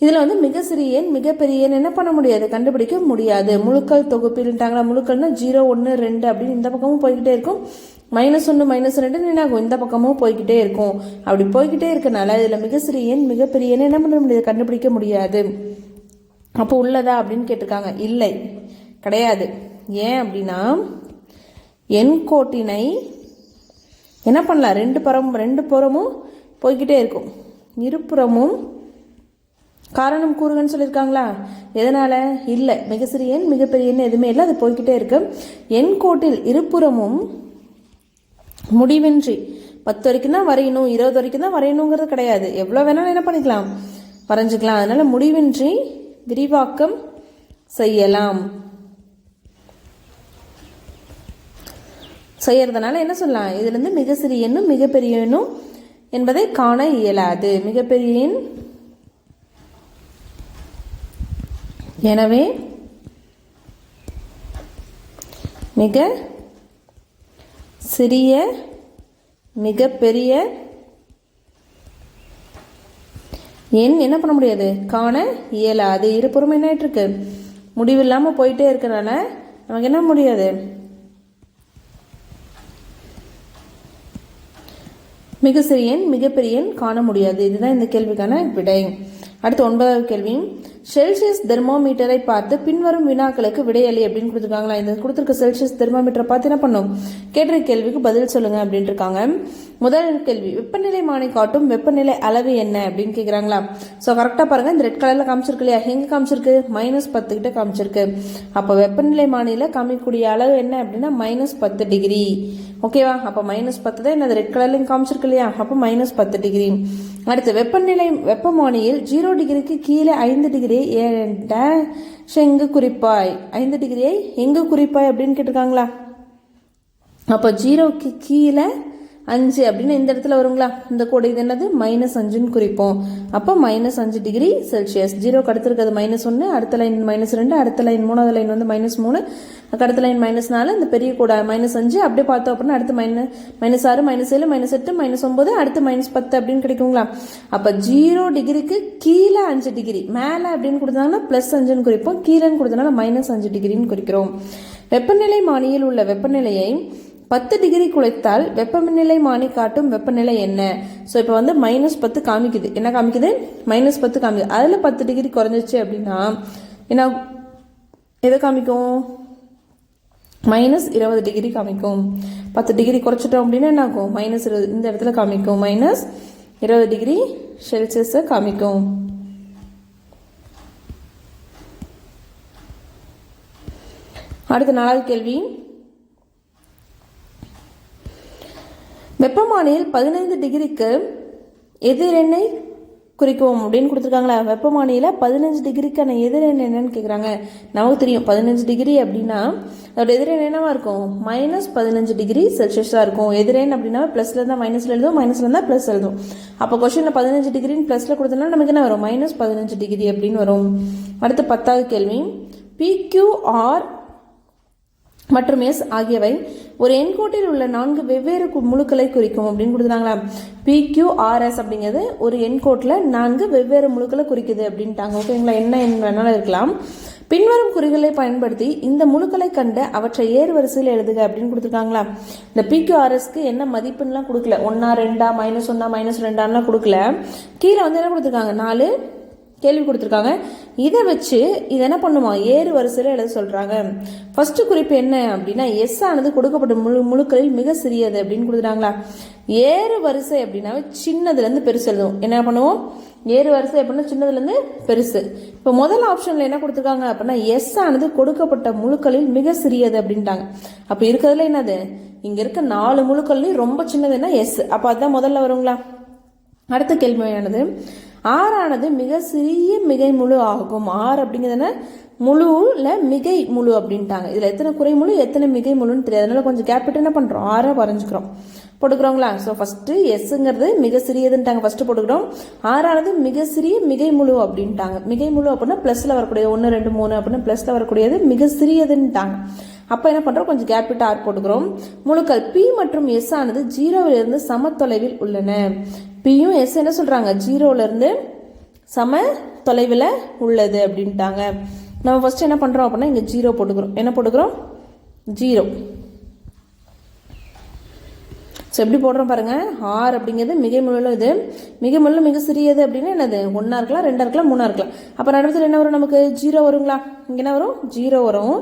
இதுல வந்து மிக சிறிய எண் மிகப்பெரிய எண் என்ன பண்ண முடியாது, கண்டுபிடிக்க முடியாது. முழுக்கள் தொகுப்பில்ட்டாங்களா, முழுக்கள்னா 0 1 2 அப்படின்னு இந்த பக்கமும் போய்கிட்டே இருக்கும், -1 -2 என்ன ஆகும், இந்த பக்கமும் போய்கிட்டே இருக்கும். அப்படி போய்கிட்டே இருக்கனால இதுல மிக சிறிய எண் மிகப்பெரிய எண் என்ன பண்ண முடியாது, கண்டுபிடிக்க முடியாது. அப்போ உள்ளதா அப்படின்னு கேட்டிருக்காங்க, இல்லை கிடையாது. ஏன் அப்படின்னா எண் கோட்டினை என்ன பண்ணலாம், ரெண்டு புறமும் போய்கிட்டே இருக்கும், இருபுறமும் காரணம் கூறுகன்னு சொல்லியிருக்காங்களா. எதனால, இல்லை மிக சிறிய எண் மிகப்பெரிய எண் எதுவுமே இல்லை, அது போய்கிட்டே இருக்கு. எண் கோட்டில் இருபுறமும் முடிவின்றி 10 வரைக்கும் தான் வரையணும் 20 வரைக்கும் தான் வரையணுங்கிறது கிடையாது, எவ்வளோ வேணாலும் என்ன பண்ணிக்கலாம் வரைஞ்சிக்கலாம். அதனால முடிவின்றி விரிவாக்கம் செய்யலாம். செய்யறதுனால என்ன சொல்லலாம், இதுலேருந்து மிக சிறிய எண்ணும் மிகப்பெரிய எண்ணும் என்பதை காண இயலாது. மிகப்பெரிய எண் எனவே மிக சிறிய மிகப்பெரிய எண் என்ன பண்ண முடியாது, காண இயலாது. இருபுறம் என்ன ஆயிட்டு இருக்கு, முடிவு இல்லாமல் போயிட்டே இருக்கிறனால நமக்கு என்ன முடியாது, மிக சிறிய எண் மிகப்பெரிய எண் காண முடியாது. இதுதான் இந்த கேள்விக்கான விடை. அடுத்து 9வது கேள்வி, செல்சியஸ் தெர்மோமீட்டரை பார்த்து பின்வரும் வினாக்களுக்கு விடையளி அப்படின்னு கொடுத்துருக்காங்களா. இந்த கொடுத்துருக்க செல்சியஸ் தெர்மோமீட்டரை பார்த்து என்ன பண்ணும், கேட்ட கேள்விக்கு பதில் சொல்லுங்க அப்படின்ட்டு இருக்காங்க. முதல் கேள்வி, வெப்பநிலைமானி காட்டும் வெப்பநிலை அளவு என்ன அப்படின்னு கேட்குறாங்களா. ஸோ கரெக்டாக பாருங்க, இந்த ரெட் கலரில் காமிச்சிருக்கு இல்லையா, எங்கே காமிச்சிருக்கு, -10 கிட்ட காமிச்சிருக்கு. அப்போ வெப்பநிலைமானியில் காமிக்கக்கூடிய அளவு என்ன அப்படின்னா -10 டிகிரி. ஓகேவா, அப்போ -10 தான் என்னது ரெட் கலர்லையும் காமிச்சிருக்கு இல்லையா, அப்போ -10 டிகிரி. அடுத்து வெப்பமானியில் 0 டிகிரிக்கு கீழே 5 டிகிரி எங்கு குறிப்பாய், 5 டிகிரியை எங்கு குறிப்பாய் அப்படின்னு கேட்டிருக்காங்களா. அப்போ 0க்கு கீழே 5 அப்படின்னு இந்த இடத்துல வருங்களா, இந்த கோடு இது என்னது -5ன்னு குறிப்போம். அப்போ -5 டிகிரி செல்சியஸ். 0க்கு அடுத்து இருக்கிறது -1, அடுத்த லைன் -2, அடுத்த லைன் 3வது லைன் வந்து -3, அடுத்த லைன் -4, இந்த பெரிய கூட -5. அப்படியே பார்த்தோம் அப்படின்னா அடுத்து -6 -7 -8 -9 அடுத்து -10 அப்படின்னு கிடைக்குங்களா. அப்போ 0 டிகிரிக்கு கீழே 5 டிகிரி, மேலே அப்படின்னு கொடுத்தாங்கன்னா +5ன்னு குறிப்போம், கீழேன்னு கொடுத்தனால -5 டிகிரின்னு குறிக்கிறோம். வெப்பநிலை மானியில் உள்ள வெப்பநிலையை 10 டிகிரி குறைத்தால் வெப்பநிலைமானி காட்டும் வெப்பநிலை என்ன? ஸோ இப்போ வந்து -10 காமிக்குது. என்ன காமிக்குது? -10 காமிக்குது. அதில் 10 டிகிரி குறைஞ்சிச்சு அப்படின்னா என்ன எதை காமிக்கும்? -20 டிகிரி காமிக்கும். 10 டிகிரி குறைச்சிட்டோம் அப்படின்னா என்ன ஆகும்? -20 இந்த இடத்துல காமிக்கும். -20 டிகிரி செல்சியஸை காமிக்கும். அடுத்த 4வது கேள்வி. வெப்பமானியில் 15 டிகிரிக்கு எதிரெண்ணை குறிக்கும் அப்படின்னு கொடுத்துருக்காங்களா? வெப்பமானியில் 15 டிகிரிக்கான எதிரெண்ணை என்னன்னு கேட்குறாங்க. நமக்கு தெரியும் 15 டிகிரி அப்படின்னா அதோட எதிரெண்ணை என்னவா இருக்கும்? -15 டிகிரி செல்சியஸாக இருக்கும். எதிரெண் அப்படின்னா ப்ளஸ்ல இருந்தால் மைனஸில் எழுதும், மைனஸில் இருந்தால் ப்ளஸ் எழுதும். அப்போ கொஸ்டினில் 15 டிகிரின்னு ப்ளஸில் கொடுத்தோம்னா நமக்கு என்ன வரும்? -15 டிகிரி அப்படின்னு வரும். அடுத்து 10வது கேள்வி. PQR மற்றும் எஸ் ஆகியவை ஒரு எண்கோட்டில் உள்ள 4 வெவ்வேறு முழுக்களை குறிக்கும் அப்படின்னு கொடுத்துட்டாங்களா? PQRS அப்படிங்கிறது ஒரு எண்கோட்டில் 4 வெவ்வேறு முழுக்களை குறிக்குது அப்படின்ட்டாங்க. ஓகேங்களா? என்ன வேணாலும் இருக்கலாம். பின்வரும் குறிகளை பயன்படுத்தி இந்த முழுக்களை கண்டு அவற்றை ஏறு வரிசையில் எழுதுக அப்படின்னு கொடுத்துருக்காங்களா? இந்த PQRSக்கு என்ன மதிப்புன்னெலாம் கொடுக்கல. 1 2 -1 -2 கொடுக்கல. கீழே வந்து என்ன கொடுத்துருக்காங்க? 4 கேள்வி கொடுத்துருக்காங்க. இதை வச்சு இதை என்ன பண்ணுமா? ஏறு வரிசையில் எழுத சொல்கிறாங்க. ஃபர்ஸ்ட் குறிப்பு என்ன அப்படின்னா எஸ் ஆனது கொடுக்கப்பட்ட முழுக்களில் மிக சிறியது அப்படின்னு கொடுத்துட்டாங்களா? ஏறு வரிசை அப்படின்னா சின்னதுலேருந்து பெருசு எழுதும். என்ன பண்ணுவோம்? ஏறு வரிசை அப்படின்னா சின்னதுலேருந்து பெருசு. இப்போ முதல் ஆப்ஷனில் என்ன கொடுத்துருக்காங்க அப்படின்னா எஸ் ஆனது கொடுக்கப்பட்ட முழுக்களில் மிக சிறியது அப்படின்ட்டாங்க. அப்போ இருக்கிறதுல என்னது? இங்கே இருக்க 4 முழுக்கள்லையும் ரொம்ப சின்னதுன்னா எஸ். அப்போ அதுதான் முதல்ல வருங்களா? அடுத்த கேள்வியானது ஆறானது மிக சிறிய மிகை முழு ஆகும். அப்படிங்கிறதுனா முழுல மிகை முழு அப்படின்ட்டாங்க. இதில் எத்தனை குறை முழு எத்தனை மிகை முழுன்னு தெரியாது. அதனால கொஞ்சம் கேப் விட்டு என்ன பண்ணுறோம்? 6 வரைஞ்சிக்கிறோம். போட்டுக்கிறோங்களா? ஸோ ஃபஸ்ட்டு எஸ்ங்கிறது மிக சிறியதுன்ட்டாங்க. ஃபஸ்ட்டு போட்டுக்கிறோம். ஆறானது மிக சிறிய மிகை முழு அப்படின்ட்டாங்க. மிகை முழு அப்படின்னா ப்ளஸில் வரக்கூடியது 1 2 3 அப்படின்னா ப்ளஸில் வரக்கூடியது மிக சிறியதுன்ட்டாங்க. அப்போ என்ன பண்ணுறோம்? கொஞ்சம் கேப் விட்டு 6 போட்டுக்கிறோம். முழுக்கள் பி மற்றும் எஸ் ஆனது 0விலிருந்து சம தொலைவில் உள்ளன. பியும் எஸ் என்ன சொல்கிறாங்க? 0விலிருந்து சம தொலைவில் உள்ளது அப்படின்ட்டாங்க. நம்ம ஃபஸ்ட்டு என்ன பண்ணுறோம் அப்படின்னா இங்கே 0 போட்டுக்கிறோம். என்ன போட்டுக்கிறோம்? 0. ஸோ எப்படி போடுறோம் பாருங்கள். 6 அப்படிங்கிறது மிகை முழுல இது. மிகை முழுல மிக சிறியது அப்படின்னா என்னது? 1 இருக்கலாம், 2 இருக்கலாம், 3 இருக்கலாம். அப்போ நடுவில் என்ன வரும்? நமக்கு 0 வருங்களா? இங்கே என்ன வரும்? 0 வரும்.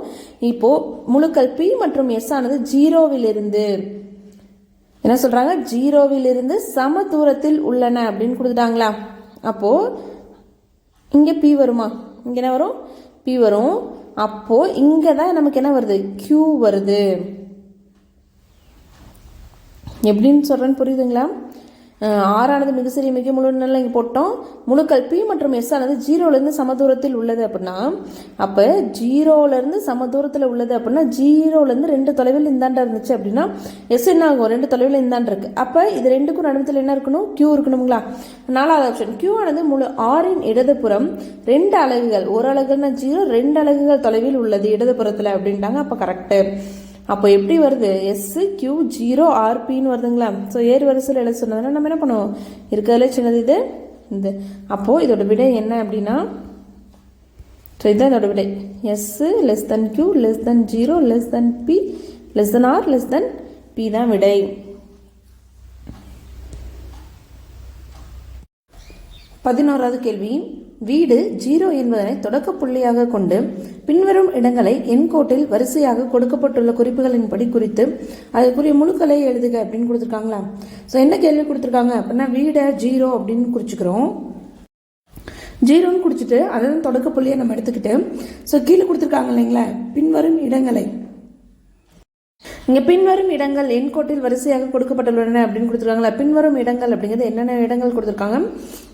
இப்போது முழுக்கள் பி மற்றும் எஸ் ஆனது 0விலிருந்து என்ன சொல்கிறாங்க? 0விலிருந்து சம தூரத்தில் உள்ளன அப்படின்னு கொடுத்துட்டாங்களா? அப்போது இங்கே பி வருமா? இங்கே என்ன வரும்? பி வரும். அப்போது இங்கே தான் நமக்கு என்ன வருது? Q வருது. எப்படின்னு சொல்கிறேன்னு புரியுதுங்களா? ஆறானது மிக சிறிய மிக முழுன்னு இங்கே போட்டோம். முழுக்கள் பி மற்றும் எஸ் ஆனது 0விலிருந்து சமதூரத்தில் உள்ளது அப்படின்னா அப்போ 0விலிருந்து சமதூரத்தில் உள்ளது அப்படின்னா 0விலிருந்து 2 தொலைவில் இந்தாண்டா இருந்துச்சு அப்படின்னா எஸ் என்ன ஆகும்? 2 தொலைவில் இந்தாண்டு இருக்கு. அப்போ இது 2க்கும் நடுவில் என்ன இருக்கணும்? Q இருக்கணுங்களா? 4வது ஆப்ஷன் Q ஆனது முழு ஆறின் இடதுபுறம் 2 அலகுகள், ஒரு அலகுன்னா 0, 2 அலகுகள் தொலைவில் உள்ளது இடதுபுறத்தில் அப்படின்ட்டாங்க. அப்போ கரெக்டு. அப்போ எப்படி வருது? SQ0 RPன்னு வருதுங்களா? ஸோ ஏறு வரிசையில் எழுத சொன்னதுன்னா நம்ம என்ன பண்ணுவோம்? இருக்கிறதுல சின்னது இது இந்த. அப்போது இதோட விடை என்ன அப்படின்னா ஸோ இதுதான் இதோட விடை. S<Q <0 P R P தான் விடை. 11வது கேள்வி. வீடு 0 என்பதனை தொடக்க புள்ளியாக கொண்டு பின்வரும் இடங்களை எண்கோட்டில் வரிசையாக கொடுக்கப்பட்டுள்ள குறிப்புகளின்படி குறித்து அதற்குரிய முழுக்களை எழுதுக அப்படின்னு கொடுத்துருக்காங்களா? ஸோ என்ன கேள்வி கொடுத்துருக்காங்க அப்படின்னா வீடை 0 அப்படின்னு குறிச்சுக்கிறோம். 0ன்னு குறிச்சிட்டு அதான் தொடக்க புள்ளியை நம்ம எடுத்துக்கிட்டு ஸோ கீழே கொடுத்துருக்காங்க இல்லைங்களா? பின்வரும் இடங்களை இங்கே பின்வரும் இடங்கள் எண்கோட்டில் வரிசையாக கொடுக்கப்பட்டுள்ளன அப்படின்னு கொடுத்துருக்காங்களா? பின்வரும் இடங்கள் அப்படிங்கிறது என்னென்ன இடங்கள் கொடுத்துருக்காங்க?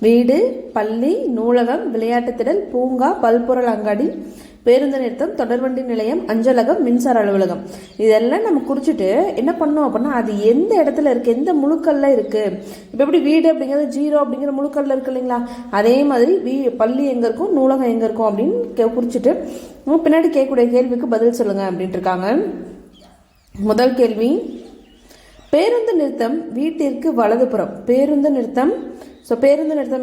வீடு, பள்ளி, நூலகம், விளையாட்டு திடல், பூங்கா, பல்பொருள் அங்காடி, பேருந்து நிறுத்தம், தொடர்வண்டி நிலையம், அஞ்சலகம், மின்சார அலுவலகம். இதெல்லாம் நம்ம குறிச்சிட்டு என்ன பண்ணோம் அப்படின்னா அது எந்த இடத்துல இருக்குது, எந்த முழுக்கல்ல இருக்குது. இப்போ எப்படி வீடு அப்படிங்கிறது 0 அப்படிங்கிற முழுக்கல்ல இருக்கு இல்லைங்களா? அதே மாதிரி பள்ளி எங்கே இருக்கும், நூலகம் எங்கே இருக்கும் அப்படின்னு குறிச்சிட்டு பின்னாடி கேட்கக்கூடிய கேள்விக்கு பதில் சொல்லுங்கள் அப்படின்ட்டு இருக்காங்க. முதல் கேள்வி. பேருந்து நிறுத்தம் வீட்டிற்கு வலதுபுறம். பேருந்து நிறுத்தம்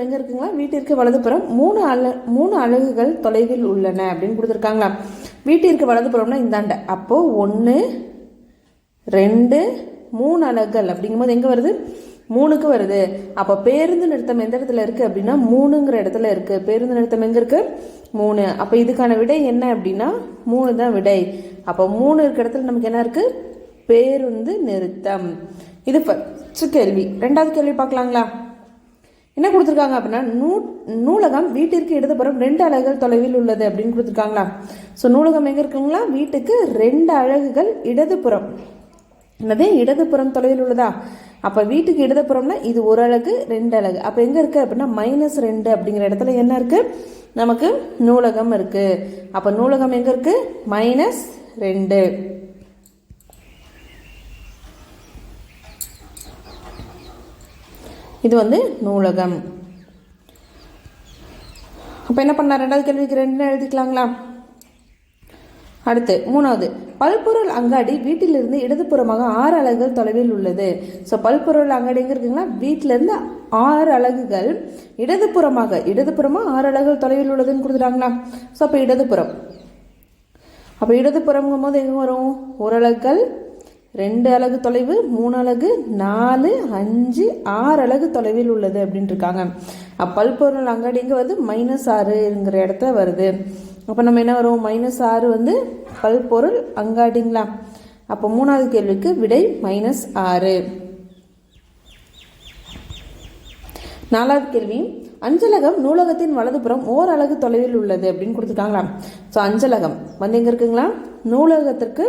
எங்கே இருக்குங்களா? வீட்டிற்கு வலதுபுறம் 3 அலகுகள் தொலைவில் உள்ளன அப்படின்னு கொடுத்துருக்காங்களா? வீட்டிற்கு வலதுபுறம்னா இந்தாண்ட. அப்போது 1 2 3 அலகுகள் அப்படிங்கும்போது எங்கே வருது 3க்கு வருது. அப்போ பேருந்து நிறுத்தம் எந்த இடத்துல இருக்குது அப்படின்னா 3ங்கிற இடத்துல இருக்குது. பேருந்து நிறுத்தம் எங்கே இருக்குது 3. அப்போ இதுக்கான விடை என்ன அப்படின்னா 3 தான் விடை. அப்போ 3 இருக்கிற இடத்துல நமக்கு என்ன இருக்குது பேருந்து நிறுத்தம். இது ஃபர்ஸ்ட் கேள்வி. ரெண்டாவது கேள்வி பார்க்கலாங்களா? என்ன கொடுத்துருக்காங்க அப்படின்னா நூலகம் வீட்டிற்கு இடதுபுறம் 2 அலகுகள் தொலைவில் உள்ளது அப்படின்னு கொடுத்துருக்காங்களா. ஸோ நூலகம் எங்கே இருக்குங்களா வீட்டுக்கு 2 அலகுகள் இடதுபுறம். என்னது இடதுபுறம் தொலைவில் உள்ளதா? அப்போ வீட்டுக்கு இடதுபுறம்னா இது 1 அலகு 2 அலகு. அப்போ எங்கே இருக்குது அப்படின்னா -2 அப்படிங்கிற இடத்துல என்ன இருக்குது நமக்கு நூலகம் இருக்குது. அப்போ நூலகம் எங்கே இருக்குது -2. இது வந்து நூலகம். அப்போ என்ன பண்ணலாம் ரெண்டாவது கேள்விக்கு 2 எழுதிக்கலாங்களா? அடுத்து மூணாவது பல்பொருள் அங்காடி வீட்டிலிருந்து இடதுபுறமாக 6 அலகுகள் தொலைவில் உள்ளது. ஸோ பல்பொருள் அங்காடி எங்கே இருக்குங்களா வீட்டிலிருந்து 6 அலகுகள் இடதுபுறமாக 6 அலகுகள் தொலைவில் உள்ளதுன்னு கொடுத்துட்டாங்களா. ஸோ அப்போ இடதுபுறம். அப்போ இடதுபுறங்கும் போது எங்கே வரும் 1 அலகுகள் 2 அலகு தொலைவு 3 அலகு 4 5 6 அலகு தொலைவில் உள்ளது அப்படின்ட்டு இருக்காங்க. பல்பொருள் அங்காடி எங்கே வருது -6ங்கிற இடத்துல வருது. அப்போ நம்ம என்ன வரும் -6 வந்து பல்பொருள் அங்காடிங்களா. அப்போ மூணாவது கேள்விக்கு விடை -6. நாலாவது கேள்வி அஞ்சலகம் நூலகத்தின் வலதுபுறம் 1 அலகு தொலைவில் உள்ளது அப்படின்னு கொடுத்துருக்காங்களா. ஸோ அஞ்சலகம் வந்து எங்கே இருக்குங்களா நூலகத்திற்கு.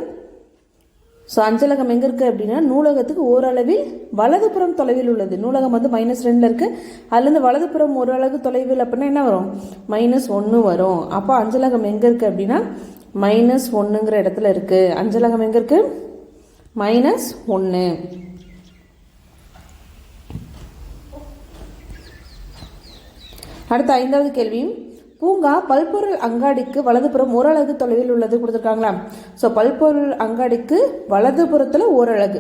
ஸோ அஞ்சலகம் எங்கே இருக்குது அப்படின்னா நூலகத்துக்கு ஓரளவில் வலதுபுறம் தொலைவில் உள்ளது. நூலகம் வந்து -2 இருக்குது. அதுலேருந்து வலதுபுறம் 1 அலகு தொலைவில் அப்படின்னா என்ன வரும் -1 வரும். அப்போ அஞ்சலகம் எங்கே இருக்குது அப்படின்னா -1ங்கிற இடத்துல இருக்குது. அஞ்சலகம் எங்கே இருக்குது -1. அடுத்த ஐந்தாவது கேள்வி பூங்கா பல்பொருள் அங்காடிக்கு வலதுபுறம் 1 அலகு தொலைவில் உள்ளது கொடுத்துருக்காங்களா. ஸோ பல்பொருள் அங்காடிக்கு வலதுபுறத்தில் 1 அலகு.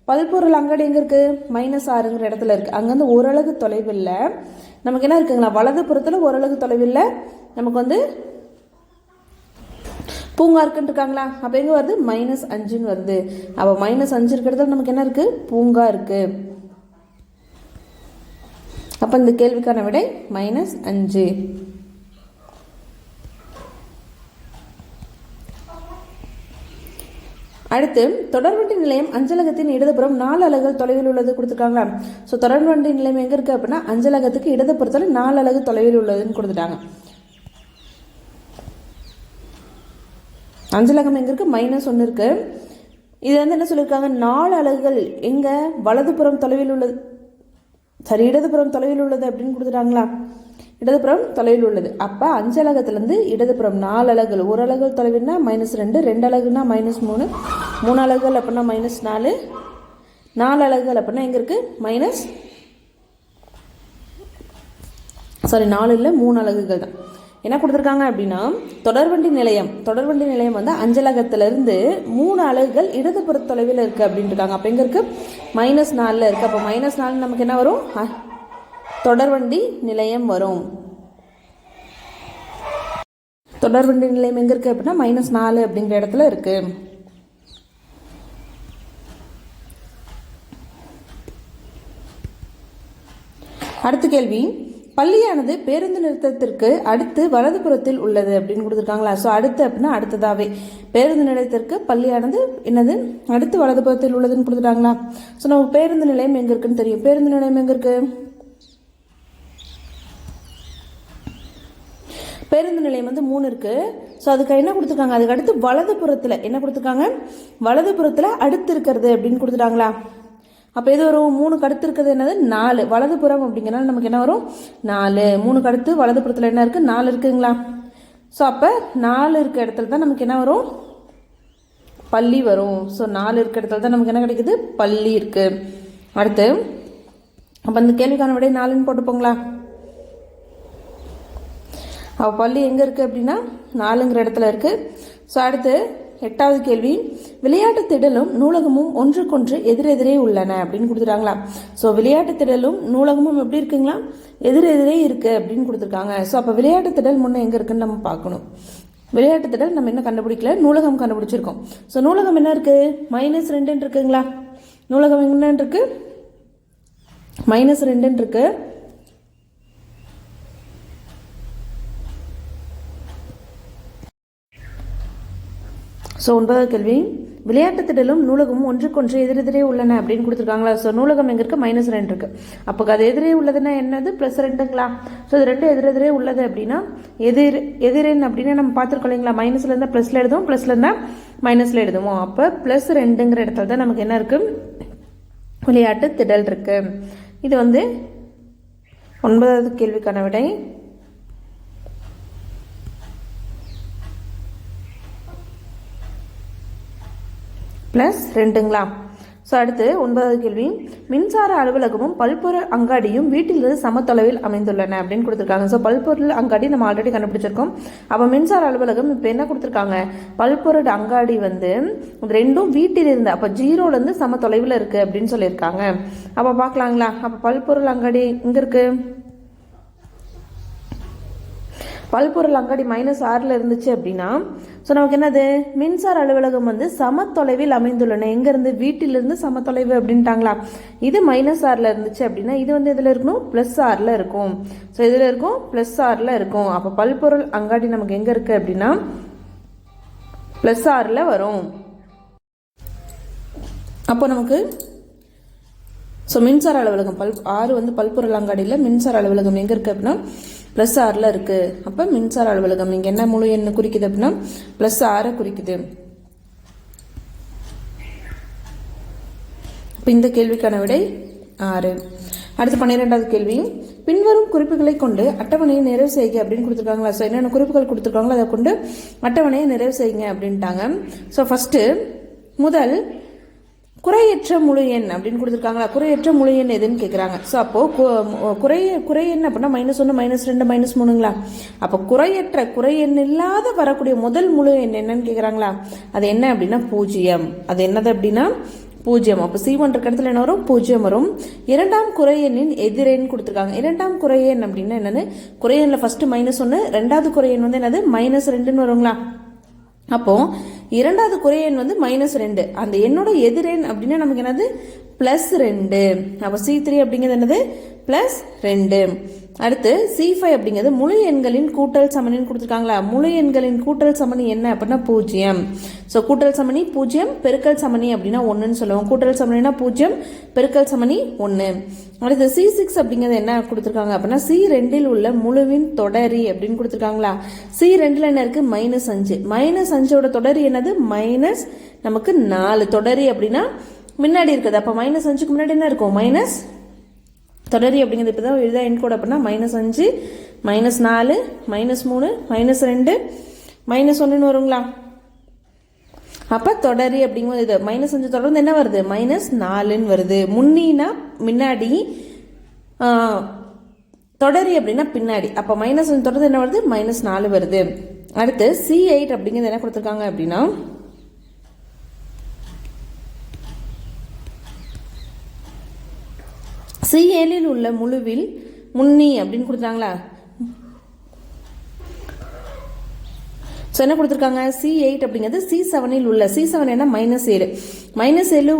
பல்பொருள் அங்காடி எங்கே இருக்குது -6ங்கிற இடத்துல இருக்குது. அங்கேருந்து 1 அலகு தொலைவில் நமக்கு என்ன இருக்குங்களா வலதுபுறத்தில் 1 அலகு தொலைவில் நமக்கு வந்து பூங்கா இருக்குன்னு இருக்காங்களா. அப்போ எங்கே வருது -5ன்னு வருது. அப்போ -5 இருக்கிறதுல நமக்கு என்ன இருக்குது பூங்கா இருக்குது. அப்போ இந்த கேள்விக்கான விடை -5. அடுத்து தொடர்வண்டி நிலையம் அஞ்சலகத்தின் இடதுபுறம் 4 அலகுகள் தொலைவில் உள்ளது கொடுத்துருக்காங்களா. ஸோ தொடர்வண்டி நிலையம் எங்கே இருக்குது அப்படின்னா அஞ்சலகத்துக்கு இடதுபுறத்தில் 4 அலகு தொலைவில் உள்ளதுன்னு கொடுத்துட்டாங்க. அஞ்சலகம் எங்கே இருக்குது -1 இருக்குது. இது வந்து என்ன சொல்லியிருக்காங்க 4 அலகுகள் எங்கே வலதுபுறம் தொலைவில் உள்ளது இடதுபுறம் தொலைவில் உள்ளது அப்படின்னு கொடுத்துட்டாங்களா. இடதுபுறம் தொலைவில் உள்ளது. அப்போ அஞ்சலகத்திலேருந்து இடதுபுறம் 4 அலகுகள் 1 அலகுகள் தொலைவில்னா -2 2 அலகுனா -3 3 அலகுகள் அப்படின்னா -4 4 அலகுகள் அப்படின்னா எங்கே இருக்குது 4 இல்லை 3 அலகுகள் தான். என்ன கொடுத்துருக்காங்க அப்படின்னா தொடர்வண்டி நிலையம் வந்து அஞ்சலகத்திலிருந்து 3 அலகுகள் இடதுபுற தொலைவில் இருக்குது அப்படின்ட்டு இருக்காங்க. அப்போ எங்கே இருக்குது -4ல் இருக்குது. அப்போ -4 நமக்கு என்ன வரும் தொடர்வண்டி நிலையம் வரும். தொடர்வண்டி நிலையம் எங்கே இருக்குது அப்படின்னா -4 அப்படிங்கிற இடத்துல இருக்குது. அடுத்த கேள்வி பள்ளியானது பேருந்து நிறுத்தத்திற்கு அடுத்து வலதுபுறத்தில் உள்ளது அப்படின்னு கொடுத்துருக்காங்களா. ஸோ அடுத்து அப்படின்னா அடுத்ததாகவே பேருந்து நிலையத்திற்கு பள்ளியானது என்னது அடுத்து வலதுபுறத்தில் உள்ளதுன்னு கொடுத்துட்டாங்களா. ஸோ நம்ம பேருந்து நிலையம் எங்கே இருக்குன்னு தெரியும். பேருந்து நிலையம் எங்கே இருக்குது பேருந்து நிலையம் வந்து 3 இருக்குது. ஸோ அதுக்கு என்ன கொடுத்துருக்காங்க அதுக்கு அடுத்து வலதுபுறத்தில் என்ன கொடுத்துருக்காங்க வலதுபுறத்தில் அடுத்து இருக்கிறது அப்படின்னு கொடுத்துட்டாங்களா. அப்போ எது வரும் 3க்கு அடுத்து இருக்கிறது என்னது 4 வலதுபுறம் அப்படிங்கிறனால நமக்கு என்ன வரும் 4 3க்கு அடுத்து வலதுபுறத்தில் என்ன இருக்குது 4 இருக்குங்களா. ஸோ அப்போ 4 இருக்க இடத்துல தான் நமக்கு என்ன வரும் பள்ளி வரும். ஸோ 4 இருக்க இடத்துல தான் நமக்கு என்ன கிடைக்குது பள்ளி இருக்குது. அடுத்து அப்போ அந்த கேள்விக்கான விடை 4ன்னு போட்டுப்போங்களா. அப்போ பள்ளி எங்கே இருக்குது அப்படின்னா 4ங்கிற இடத்துல இருக்குது. ஸோ அடுத்து 8வது கேள்வி விளையாட்டு திடலும் நூலகமும் ஒன்றுக்கொன்று எதிரெதிரே உள்ளன அப்படின்னு கொடுத்துட்டாங்களா. ஸோ விளையாட்டு திடலும் நூலகமும் எப்படி இருக்குங்களா எதிரெதிரே இருக்குது அப்படின்னு கொடுத்துருக்காங்க. ஸோ அப்போ விளையாட்டு திடல் முன்னே எங்கே இருக்குன்னு நம்ம பார்க்கணும். விளையாட்டு திடல் நம்ம என்ன கண்டுபிடிக்கல, நூலகம் கண்டுபிடிச்சிருக்கோம். ஸோ நூலகம் என்ன இருக்குது, -2 இருக்குங்களா. நூலகம் என்ன இருக்குது, -2 இருக்கு. ஸோ 9வது கேள்வி, விளையாட்டு திடலும் நூலகமும் ஒன்றுக்கொன்று எதிரெதிரே உள்ளன அப்படின்னு கொடுத்துருக்காங்களா. ஸோ நூலகம் எங்கே இருக்குது, -2 இருக்கு. அப்போ அது எதிரே உள்ளதுன்னா என்னது, +2ங்களா. ஸோ இது ரெண்டு எதிரெதிரே உள்ளது அப்படின்னா எதிரெண் அப்படின்னா நம்ம பார்த்துருக்கோம் இல்லைங்களா. மைனஸ்ல இருந்தால் ப்ளஸ்ல எழுதுவோம், ப்ளஸ்ல இருந்தால் மைனஸ்ல எழுதுவோம். அப்போ +2ங்கிற இடத்துல தான் நமக்கு என்ன இருக்கு, விளையாட்டு திடல் இருக்கு. இது 9வது கேள்விக்கான விடை. +2ங்களா. ஸோ அடுத்து 9வது கேள்வி, மின்சார அலுவலகமும் பல்பொருள் அங்காடியும் வீட்டிலிருந்து சமத்தொலைவில் அமைந்துள்ளன அப்படின்னு கொடுத்துருக்காங்க. ஸோ பல்பொருள் அங்காடி நம்ம ஆல்ரெடி கண்டுபிடிச்சிருக்கோம். அப்போ மின்சார அலுவலகம் இப்போ என்ன கொடுத்துருக்காங்க, பல்பொருள் அங்காடி ரெண்டும் வீட்டிலிருந்து, அப்போ 0லேருந்து சமத்தொலைவில் இருக்குது அப்படின்னு சொல்லியிருக்காங்க. அப்போ பார்க்கலாங்களா. அப்போ பல்பொருள் அங்காடி இங்கே இருக்குது, பல்பொருள் அங்காடி -6ல் இருந்துச்சு அப்படின்னா, ஸோ நமக்கு என்னது, மின்சார அலுவலகம் சமத்தொலைவில் அமைந்துள்ளன. எங்கேருந்து, வீட்டிலிருந்து சமத்தொலைவு அப்படின்ட்டாங்களா. இது -6ல் இருந்துச்சு அப்படின்னா இது இதில் இருக்கணும், +6ல் இருக்கும். ஸோ இதில் இருக்கும், +6ல் இருக்கும். அப்போ பல்பொருள் அங்காடி நமக்கு எங்கே இருக்குது அப்படின்னா +6ல் வரும். அப்போ நமக்கு ஸோ மின்சார அலுவலகம் 6 பல்பொருள் அங்காடியில் மின்சார அலுவலகம் எங்கே இருக்குது அப்படின்னா +6ல் இருக்குது. அப்போ மின்சார அலுவலகம் இங்கே என்ன முழு எண்ணு குறிக்குது அப்படின்னா +6 குறிக்குது. இப்போ இந்த கேள்விக்கான விடை 6. அடுத்து 12வது கேள்வி, பின்வரும் குறிப்புகளை கொண்டு அட்டவணையை நிறைவு செய்க அப்படின்னு கொடுத்துருக்காங்களா. ஸோ என்னென்ன குறிப்புகள் கொடுத்துருக்காங்களோ அதை கொண்டு அட்டவணையை நிறைவு செய்யுங்க அப்படின்ட்டாங்க. ஸோ ஃபஸ்ட்டு முதல் குறையற்ற முழு எண் அப்படின்னு கொடுத்துருக்காங்களா. குறையற்ற முழு எண் எதுன்னு கேட்குறாங்க. ஸோ அப்போது குறை எண் அப்படின்னா -1 -2 -3ங்களா. அப்போ குறை எண் இல்லாத வரக்கூடிய முதல் முழு எண் என்னன்னு கேட்குறாங்களா. அது என்ன அப்படின்னா 0. அது என்னது அப்படின்னா 0. அப்போ C1 இருக்க இடத்துல என்ன வரும், 0 வரும். இரண்டாம் குறை எண்ணின் எதிரெண் கொடுத்துருக்காங்க. இரண்டாம் குறை எண் அப்படின்னா என்னது, குறை எண்ணில் ஃபர்ஸ்ட் -1, ரெண்டாவது குறை எண் என்னது -2ன்னு வருங்களா. அப்போ இரண்டாவது குறை எண் -2, அந்த எண்ணோட எதிரெண் அப்படின்னா நமக்கு என்னது +2. அப்போ C3 அப்படிங்கிறது என்னது +2. அடுத்து C5 அப்படிங்கிறது முழு எண்களின் கூட்டல் சமணின்னு கொடுத்துருக்காங்களா. முழு எண்களின் கூட்டல் சமணி என்ன அப்படின்னா 0. ஸோ கூட்டல் சமணி 0, பெருக்கல் சமணி அப்படின்னா 1ன்னு சொல்லுவோம். கூட்டல் சமணினா 0, பெருக்கல் சமணி 1. அடுத்து C6 அப்படிங்கிறது என்ன கொடுத்துருக்காங்க அப்படின்னா C2ல் உள்ள முழுவின் தொடரி அப்படின்னு கொடுத்துருக்காங்களா. C2ல் என்ன இருக்கு, -5. -5ஓட தொடரி என்னது நமக்கு 4. தொடரி அப்படின்னா முன்னாடி இருக்குது. அப்போ -5க்கு முன்னாடி என்ன இருக்கும், மைனஸ் தொடரி அப்படிங்கிறது இப்போ தான் எழுதா என்கோட் அப்படின்னா -5, -4, -3, -2, -1ன்னு வருங்களா. அப்போ தொடரி அப்படிங்கும்போது இது -5 தொடர்ந்து என்ன வருது, -4ன்னு வருது. முன்னினா முன்னாடி, தொடரி அப்படின்னா பின்னாடி. அப்போ -5 தொடர்ந்து என்ன வருது, -4 வருது. அடுத்து C8 அப்படிங்கிறது என்ன கொடுத்துருக்காங்க அப்படின்னா C7ல் உள்ள முழுவில் முன்னி அப்படின்னு கொடுத்தாங்களா. ஸோ என்ன கொடுத்துருக்காங்க, C8 அப்படிங்கிறது C7ல் உள்ள, C7 என்ன -7, -7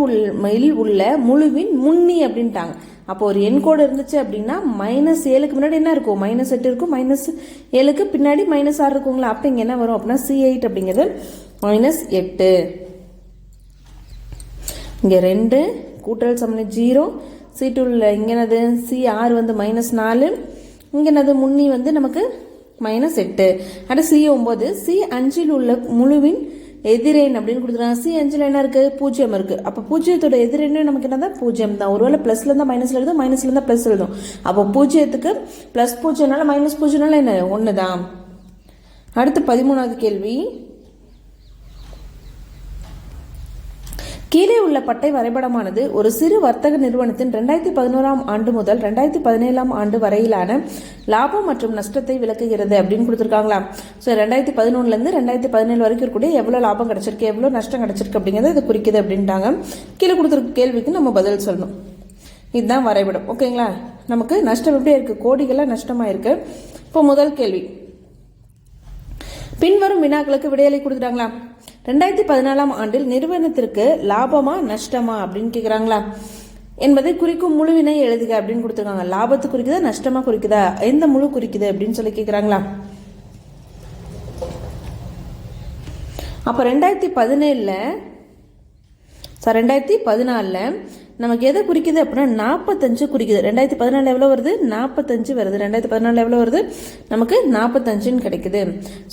உள்ள முழுவின் முன்னி அப்படின்ட்டாங்க. அப்போ ஒரு எண்கோடு இருந்துச்சு அப்படின்னா -7க்கு முன்னாடி என்ன இருக்கும், -8 இருக்கும், -7க்கு பின்னாடி -6 இருக்குங்களா. அப்போ இங்கே என்ன வரும் அப்படின்னா C8 அப்படிங்கிறது -8. இங்கே 2 கூட்டல் சமணி 0. C2ல இங்கே என்னது C6 -4, இங்கே என்னது முன்னி நமக்கு -8. அடுத்து C9 C5ல் உள்ள முழுவின் எதிரெண் அப்படின்னு கொடுத்துருக்காங்க. C5ல் என்ன இருக்கு, 0 இருக்கு. அப்போ 0த்தோட எதிரெண்ணு நமக்கு என்னதான் 0 தான். ஒருவேளை +ல இருந்தால் மைனஸ்ல எழுதும், மைனஸ்ல இருந்தால் ப்ளஸ் எழுதும். அப்போ 0க்கு +0னால -0னால என்ன 1 தான். அடுத்து 13வது கேள்வி, கீழே உள்ள பட்டை வரைபடமானது ஒரு சிறு வர்த்தக நிறுவனத்தின் 2011ஆம் ஆண்டு முதல் 2017ஆம் ஆண்டு வரையிலான லாபம் மற்றும் நஷ்டத்தை விளக்குகிறது அப்படின்னு கொடுத்துருக்காங்களா. ஸோ 2011லேருந்து 2017 வரைக்கும் இருக்கக்கூடிய எவ்வளோ லாபம் கிடைச்சிருக்கு, எவ்வளோ நஷ்டம் கிடைச்சிருக்கு அப்படிங்கிறத இது குறிக்குது அப்படின்ட்டாங்க. கீழே கொடுத்துருக்க கேள்விக்கு நம்ம பதில் சொல்லணும். இதுதான் வரைபடம். ஓகேங்களா. நமக்கு நஷ்டம் எப்படி இருக்குது, கோடிகளாக நஷ்டமாக இருக்குது. இப்போ முதல் கேள்வி, பின்வரும் வினாக்களுக்கு விடையளி கொடுத்துட்டாங்களா? 2014 ஆண்டில் நிறுவனத்திற்கு லாபமா நஷ்டமா அப்படின்னு கேட்குறாங்களா என்பதை குறிக்கும் முழுவினை எழுதுக அப்படின்னு கொடுத்துருக்காங்க. லாபத்து குறிக்குதா நஷ்டமா குறிக்குதா எந்த முழு குறிக்குது அப்படின்னு சொல்லி கேட்குறாங்களா? அப்போ 2014 நமக்கு எதை குறிக்குது அப்படின்னா 45 குறிக்குது. 2014 எவ்வளோ வருது? 45 வருது. 2014 எவ்வளோ வருது? நமக்கு 45ன்னு கிடைக்குது.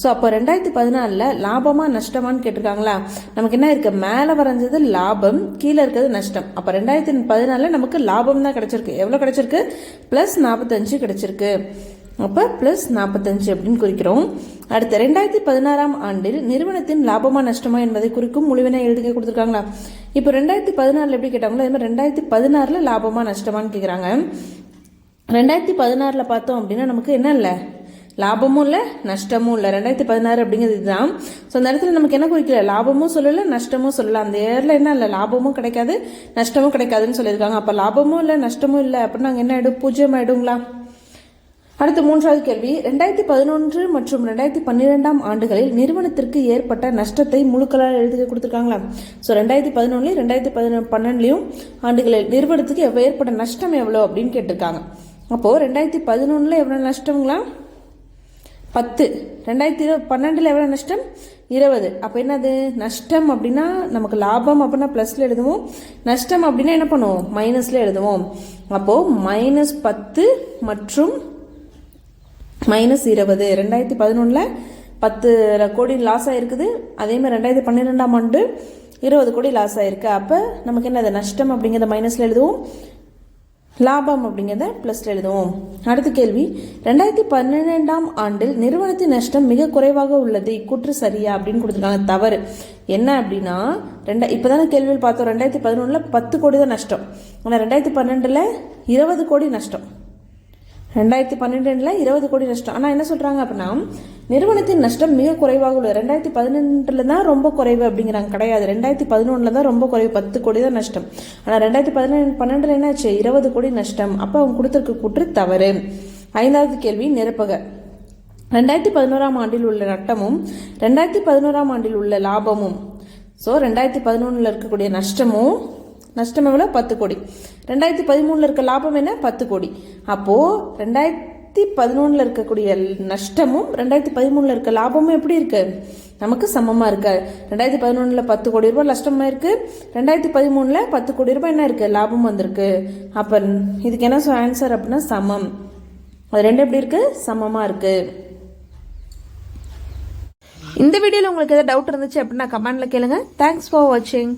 ஸோ அப்போ 2014 லாபமா நஷ்டமானு கேட்டிருக்காங்களா? நமக்கு என்ன இருக்கு? மேலே வரைஞ்சது லாபம், கீழே இருக்கிறது நஷ்டம். அப்போ 2014 நமக்கு லாபம் தான் கிடைச்சிருக்கு. எவ்வளோ கிடைச்சிருக்கு? +45 கிடைச்சிருக்கு. அப்போ +45 அப்படின்னு குறிக்கிறோம். அடுத்த 2016 ஆண்டில் நிறுவனத்தின் லாபமா நஷ்டமா என்பதை குறிக்கும் முழுவினை எழுதுக கொடுத்துருக்காங்களா? இப்போ 2014 எப்படி கேட்டாங்களோ அதே மாதிரி 2016 லாபமா நஷ்டமானு கேட்குறாங்க. 2016 பார்த்தோம் அப்படின்னா நமக்கு என்ன இல்லை? லாபமும் இல்லை நஷ்டமும் இல்லை. 2016 அப்படிங்கிறது இதுதான். ஸோ அந்த இடத்துல நமக்கு என்ன குறிக்கல? லாபமும் சொல்லலை நஷ்டமும் சொல்லலை. அந்த இயரில் என்ன இல்லை? லாபமும் கிடைக்காது நஷ்டமும் கிடைக்காதுன்னு சொல்லியிருக்காங்க. அப்போ லாபமும் இல்லை நஷ்டமும் இல்லை அப்படின்னா அங்கே என்ன ஆகிடும்? 0 ஆகிடுங்களா? அடுத்து 3வது கேள்வி, 2011 மற்றும் 2012 ஆண்டுகளில் நிறுவனத்திற்கு ஏற்பட்ட நஷ்டத்தை முழுக்களால் எழுதி கொடுத்துருக்காங்களா? ஸோ 2011 2012 ஆண்டுகளில் நிறுவனத்துக்கு ஏற்பட்ட நஷ்டம் எவ்வளோ அப்படின்னு கேட்டிருக்காங்க. அப்போது 2011 எவ்வளோ நஷ்டங்களா? 10. 2012 எவ்வளோ நஷ்டம்? 20. அப்போ என்னது? நஷ்டம் அப்படின்னா நமக்கு லாபம் அப்படின்னா ப்ளஸில் எழுதுவோம், நஷ்டம் அப்படின்னா என்ன பண்ணுவோம்? மைனஸில் எழுதுவோம். அப்போது -10 மற்றும் -20. 2011 10 கோடி லாஸ் ஆகிருக்குது. அதேமாதிரி 2012 ஆண்டு 20 கோடி லாஸ் ஆகிருக்கு. அப்போ நமக்கு என்னது? நஷ்டம் அப்படிங்கிறத மைனஸில் எழுதுவோம், லாபம் அப்படிங்கிறத ப்ளஸில் எழுதுவோம். அடுத்த கேள்வி, 2012 ஆண்டில் நிறுவனத்தின் நஷ்டம் மிக குறைவாக உள்ளது, இக்கூற்று சரியா அப்படின்னு கொடுத்துருக்காங்க. தவறு. என்ன அப்படின்னா இப்போ தானே கேள்வியில் பார்த்தோம் 2011 10 கோடி தான் நஷ்டம். ஆனால் 2012 20 கோடி நஷ்டம். 2012 20 கோடி நஷ்டம். ஆனால் என்ன சொல்கிறாங்க அப்படின்னா நிறுவனத்தின் நஷ்டம் மிக குறைவாக உள்ளது. 2012 தான் ரொம்ப குறைவு அப்படிங்கிறாங்க. கிடையாது, 2011 தான் ரொம்ப குறைவு, 10 கோடி தான் நஷ்டம். ஆனால் 2012 என்னாச்சு? 20 கோடி நஷ்டம். அப்போ அவங்க கொடுத்துருக்க கூற்று தவறு. 5வது கேள்வி நிரப்புக. 2011 ஆண்டில் உள்ள நட்டமும் 2011 ஆண்டில் உள்ள லாபமும். ஸோ 2011 இருக்கக்கூடிய நஷ்டம் எவ்வளோ? 10 கோடி. 2013 இருக்க லாபம் என்ன? 10 கோடி. அப்போது 2011 இருக்கக்கூடிய நஷ்டமும் 2013 இருக்க லாபமும் எப்படி இருக்கு? நமக்கு சமமாக இருக்கு. 2011 10 கோடி ரூபாய் நஷ்டமாக இருக்கு, 2013 10 கோடி ரூபாய் என்ன இருக்கு? லாபம் வந்திருக்கு. அப்போ இதுக்கு என்ன ஆன்சர் அப்படின்னா சமம். அது ரெண்டு எப்படி இருக்கு? சமமாக இருக்கு. இந்த வீடியோவில் உங்களுக்கு ஏதாவது டவுட் இருந்துச்சு அப்படின்னா கமெண்ட்ல கேளுங்க. தேங்க்ஸ் ஃபார் வாட்சிங்.